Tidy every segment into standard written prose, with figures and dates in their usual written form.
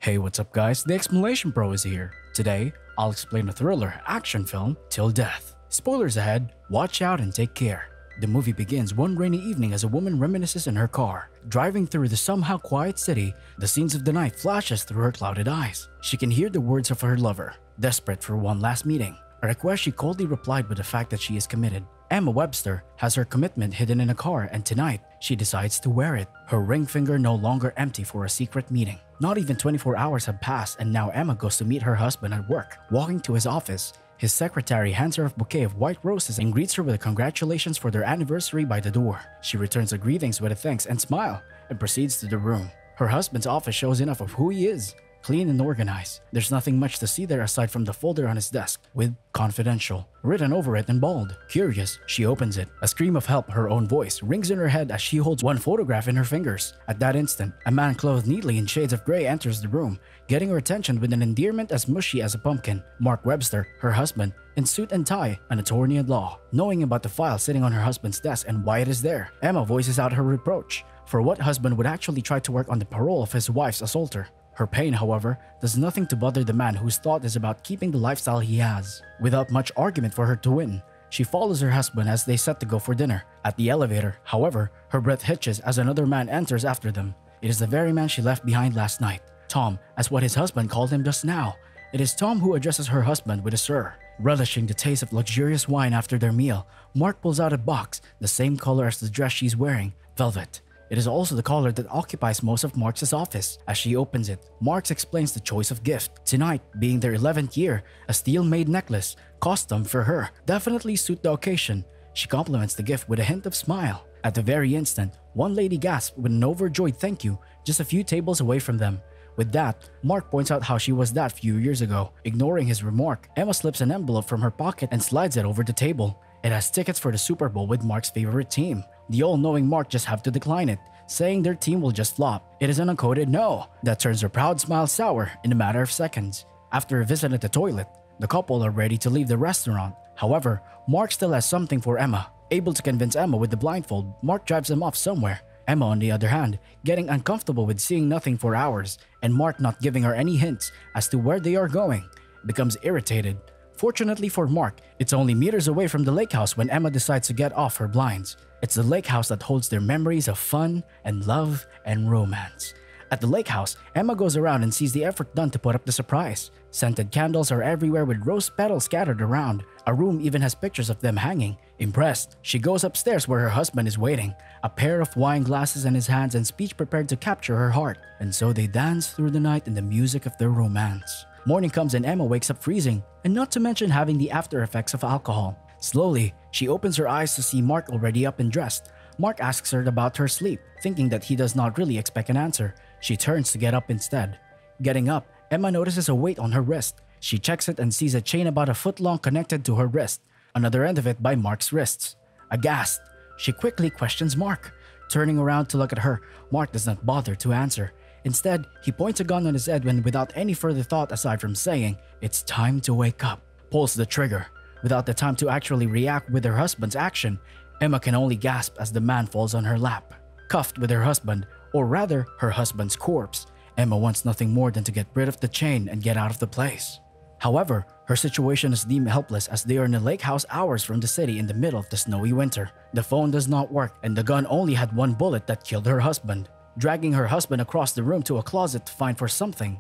Hey, what's up guys? The Explanation Pro is here. Today, I'll explain a thriller action film, Till Death. Spoilers ahead, watch out and take care. The movie begins one rainy evening as a woman reminisces in her car. Driving through the somehow quiet city, the scenes of the night flashes through her clouded eyes. She can hear the words of her lover, desperate for one last meeting. A request she coldly replied with the fact that she is committed. Emma Webster has her commitment hidden in a car, and tonight, she decides to wear it. Her ring finger no longer empty for a secret meeting. Not even 24 hours have passed, and now Emma goes to meet her husband at work. Walking to his office, his secretary hands her a bouquet of white roses and greets her with a congratulations for their anniversary by the door. She returns the greetings with a thanks and smile and proceeds to the room. Her husband's office shows enough of who he is. Clean and organized. There's nothing much to see there aside from the folder on his desk with "Confidential" written over it in bold. Curious, she opens it. A scream of help, her own voice, rings in her head as she holds one photograph in her fingers. At that instant, a man clothed neatly in shades of gray enters the room, getting her attention with an endearment as mushy as a pumpkin. Mark Webster, her husband, in suit and tie, an attorney at law. Knowing about the file sitting on her husband's desk and why it is there, Emma voices out her reproach. For what husband would actually try to work on the parole of his wife's assaulter? Her pain, however, does nothing to bother the man whose thought is about keeping the lifestyle he has. Without much argument for her to win, she follows her husband as they set to go for dinner. At the elevator, however, her breath hitches as another man enters after them. It is the very man she left behind last night. Tom, as what his husband called him just now. It is Tom who addresses her husband with a "sir." Relishing the taste of luxurious wine after their meal, Mark pulls out a box, the same color as the dress she's wearing, velvet. It is also the color that occupies most of Mark's office. As she opens it, Marks explains the choice of gift. Tonight, being their 11th year, a steel-made necklace, custom for her, definitely suit the occasion. She compliments the gift with a hint of smile. At the very instant, one lady gasps with an overjoyed thank you, just a few tables away from them. With that, Mark points out how she was that few years ago. Ignoring his remark, Emma slips an envelope from her pocket and slides it over the table. It has tickets for the Super Bowl with Mark's favorite team. The all-knowing Mark just have to decline it, saying their team will just flop. It is an uncoded no that turns her proud smile sour in a matter of seconds. After a visit at the toilet, the couple are ready to leave the restaurant. However, Mark still has something for Emma. Able to convince Emma with the blindfold, Mark drives them off somewhere. Emma, on the other hand, getting uncomfortable with seeing nothing for hours, and Mark not giving her any hints as to where they are going, becomes irritated. Fortunately for Mark, it's only meters away from the lake house when Emma decides to get off her blinds. It's the lake house that holds their memories of fun and love and romance. At the lake house, Emma goes around and sees the effort done to put up the surprise. Scented candles are everywhere with rose petals scattered around. A room even has pictures of them hanging. Impressed, she goes upstairs where her husband is waiting, a pair of wine glasses in his hands and speech prepared to capture her heart. And so they dance through the night in the music of their romance. Morning comes and Emma wakes up freezing, and not to mention having the after effects of alcohol. Slowly, she opens her eyes to see Mark already up and dressed. Mark asks her about her sleep, thinking that he does not really expect an answer. She turns to get up instead. Getting up, Emma notices a weight on her wrist. She checks it and sees a chain about a foot long connected to her wrist, another end of it by Mark's wrists. Aghast, she quickly questions Mark. Turning around to look at her, Mark does not bother to answer. Instead, he points a gun on his head when without any further thought aside from saying, "It's time to wake up." Pulls the trigger. Without the time to actually react with her husband's action, Emma can only gasp as the man falls on her lap. Cuffed with her husband, or rather her husband's corpse, Emma wants nothing more than to get rid of the chain and get out of the place. However, her situation is deemed helpless as they are in a lake house hours from the city in the middle of the snowy winter. The phone does not work and the gun only had one bullet that killed her husband. Dragging her husband across the room to a closet to find for something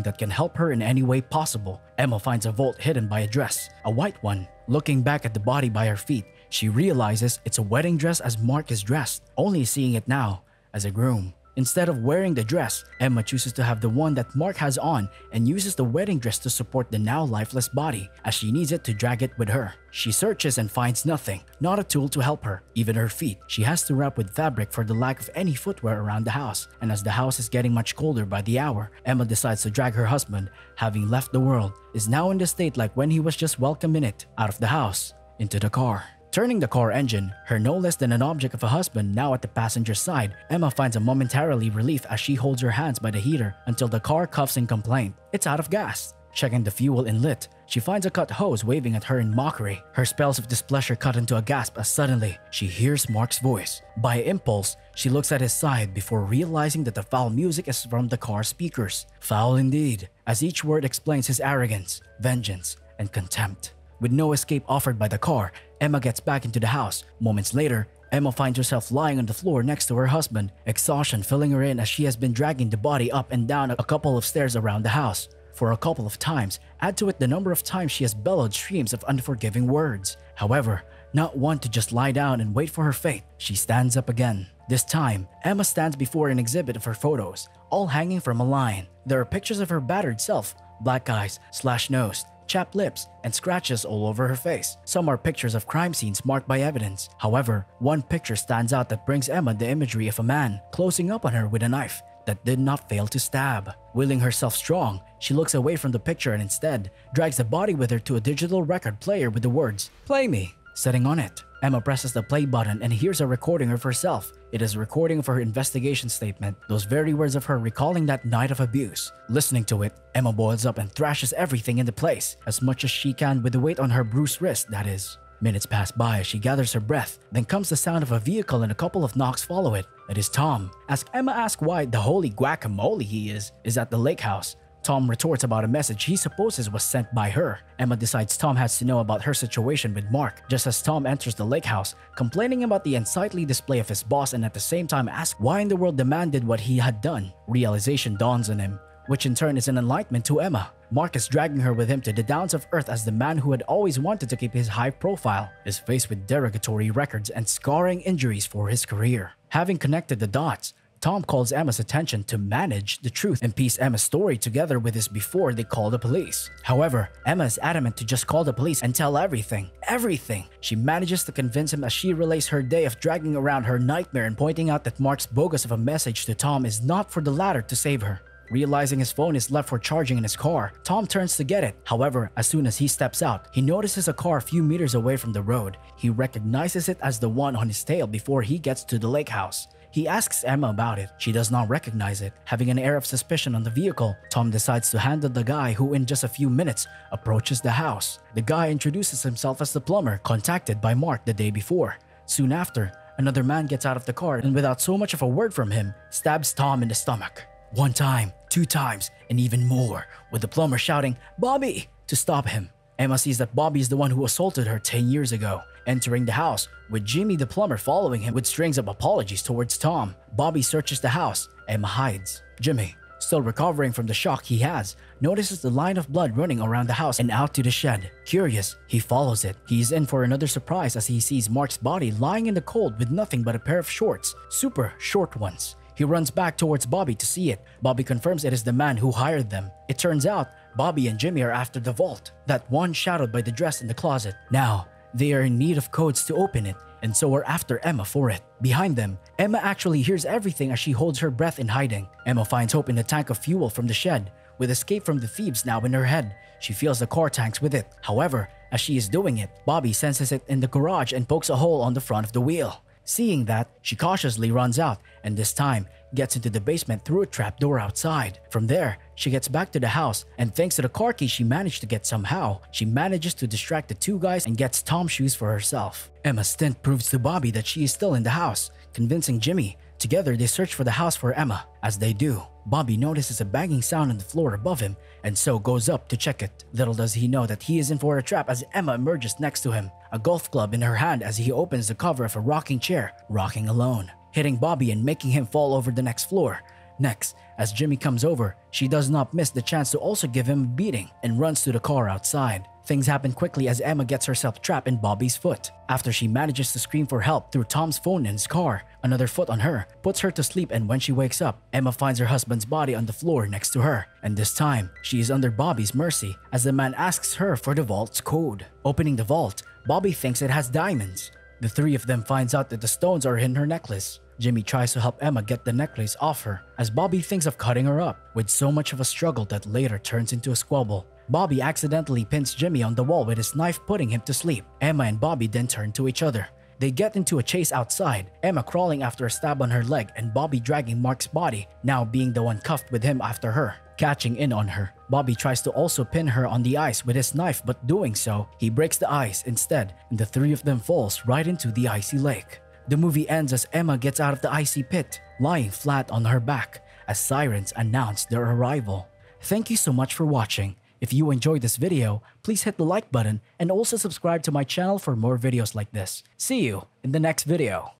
that can help her in any way possible, Emma finds a vault hidden by a dress, a white one. Looking back at the body by her feet, she realizes it's a wedding dress as Mark is dressed, only seeing it now as a groom. Instead of wearing the dress, Emma chooses to have the one that Mark has on and uses the wedding dress to support the now lifeless body as she needs it to drag it with her. She searches and finds nothing, not a tool to help her, even her feet. She has to wrap with fabric for the lack of any footwear around the house, and as the house is getting much colder by the hour, Emma decides to drag her husband, having left the world, is now in the state like when he was just welcome in it, out of the house, into the car. Turning the car engine, her no less than an object of a husband now at the passenger side, Emma finds a momentarily relief as she holds her hands by the heater until the car coughs in complaint. It's out of gas. Checking the fuel inlet, She finds a cut hose waving at her in mockery. Her spells of displeasure cut into a gasp as suddenly she hears Mark's voice. By impulse, she looks at his side before realizing that the foul music is from the car speakers. Foul indeed, as each word explains his arrogance, vengeance, and contempt. With no escape offered by the car, Emma gets back into the house. Moments later, Emma finds herself lying on the floor next to her husband, exhaustion filling her in as she has been dragging the body up and down a couple of stairs around the house. For a couple of times, add to it the number of times she has bellowed streams of unforgiving words. However, not one to just lie down and wait for her fate, she stands up again. This time, Emma stands before an exhibit of her photos, all hanging from a line. There are pictures of her battered self, black eyes, slashed nose, chapped lips, and scratches all over her face. Some are pictures of crime scenes marked by evidence. However, one picture stands out that brings Emma the imagery of a man closing up on her with a knife that did not fail to stab. Willing herself strong, she looks away from the picture and instead drags the body with her to a digital record player with the words, "Play me," setting on it. Emma presses the play button and hears a recording of herself. It is a recording of her investigation statement, those very words of her recalling that night of abuse. Listening to it, Emma boils up and thrashes everything into place, as much as she can with the weight on her bruised wrist, that is. Minutes pass by as she gathers her breath, then comes the sound of a vehicle and a couple of knocks follow it. It is Tom. As Emma asks why the holy guacamole he is at the lake house, Tom retorts about a message he supposes was sent by her. Emma decides Tom has to know about her situation with Mark, just as Tom enters the lake house, complaining about the unsightly display of his boss and at the same time asks why in the world the man did what he had done. Realization dawns on him, which in turn is an enlightenment to Emma. Mark is dragging her with him to the downs of earth as the man who had always wanted to keep his high profile is faced with derogatory records and scarring injuries for his career. Having connected the dots, Tom calls Emma's attention to manage the truth and piece Emma's story together with this before they call the police. However, Emma is adamant to just call the police and tell everything. Everything! She manages to convince him as she relays her day of dragging around her nightmare and pointing out that Mark's bogus of a message to Tom is not for the latter to save her. Realizing his phone is left for charging in his car, Tom turns to get it. However, as soon as he steps out, he notices a car a few meters away from the road. He recognizes it as the one on his tail before he gets to the lake house. He asks Emma about it. She does not recognize it. Having an air of suspicion on the vehicle, Tom decides to handle the guy who in just a few minutes approaches the house. The guy introduces himself as the plumber contacted by Mark the day before. Soon after, another man gets out of the car and without so much of a word from him, stabs Tom in the stomach. 1 time, 2 times, and even more, with the plumber shouting, "Bobby!" to stop him. Emma sees that Bobby is the one who assaulted her 10 years ago, entering the house, with Jimmy the plumber following him with strings of apologies towards Tom. Bobby searches the house. Emma hides. Jimmy, still recovering from the shock he has, notices the line of blood running around the house and out to the shed. Curious, he follows it. He is in for another surprise as he sees Mark's body lying in the cold with nothing but a pair of shorts, super short ones. He runs back towards Bobby to see it. Bobby confirms it is the man who hired them. It turns out, Bobby and Jimmy are after the vault, that one shadowed by the dress in the closet. Now, they are in need of codes to open it, and so are after Emma for it. Behind them, Emma actually hears everything as she holds her breath in hiding. Emma finds hope in the tank of fuel from the shed. With escape from the thieves now in her head, she fills the car tanks with it. However, as she is doing it, Bobby senses it in the garage and pokes a hole on the front of the wheel. Seeing that, she cautiously runs out and this time gets into the basement through a trapdoor outside. From there, she gets back to the house and thanks to the car key she managed to get somehow, she manages to distract the 2 guys and gets Tom's shoes for herself. Emma's stint proves to Bobby that she is still in the house, convincing Jimmy. Together, they search for the house for Emma. As they do, Bobby notices a banging sound on the floor above him and so goes up to check it. Little does he know that he is in for a trap as Emma emerges next to him, a golf club in her hand as he opens the cover of a rocking chair, rocking alone, hitting Bobby and making him fall over the next floor. Next, as Jimmy comes over, she does not miss the chance to also give him a beating and runs to the car outside. Things happen quickly as Emma gets herself trapped in Bobby's foot. After she manages to scream for help through Tom's phone in his car, another foot on her puts her to sleep and when she wakes up, Emma finds her husband's body on the floor next to her. And this time, she is under Bobby's mercy as the man asks her for the vault's code. Opening the vault, Bobby thinks it has diamonds. The 3 of them finds out that the stones are in her necklace. Jimmy tries to help Emma get the necklace off her as Bobby thinks of cutting her up, with so much of a struggle that later turns into a squabble. Bobby accidentally pins Jimmy on the wall with his knife, putting him to sleep. Emma and Bobby then turn to each other. They get into a chase outside, Emma crawling after a stab on her leg and Bobby dragging Mark's body, now being the one cuffed with him after her. Catching in on her, Bobby tries to also pin her on the ice with his knife, but doing so, he breaks the ice instead, and the three of them falls right into the icy lake. The movie ends as Emma gets out of the icy pit, lying flat on her back, as sirens announce their arrival. Thank you so much for watching. If you enjoyed this video, please hit the like button and also subscribe to my channel for more videos like this. See you in the next video.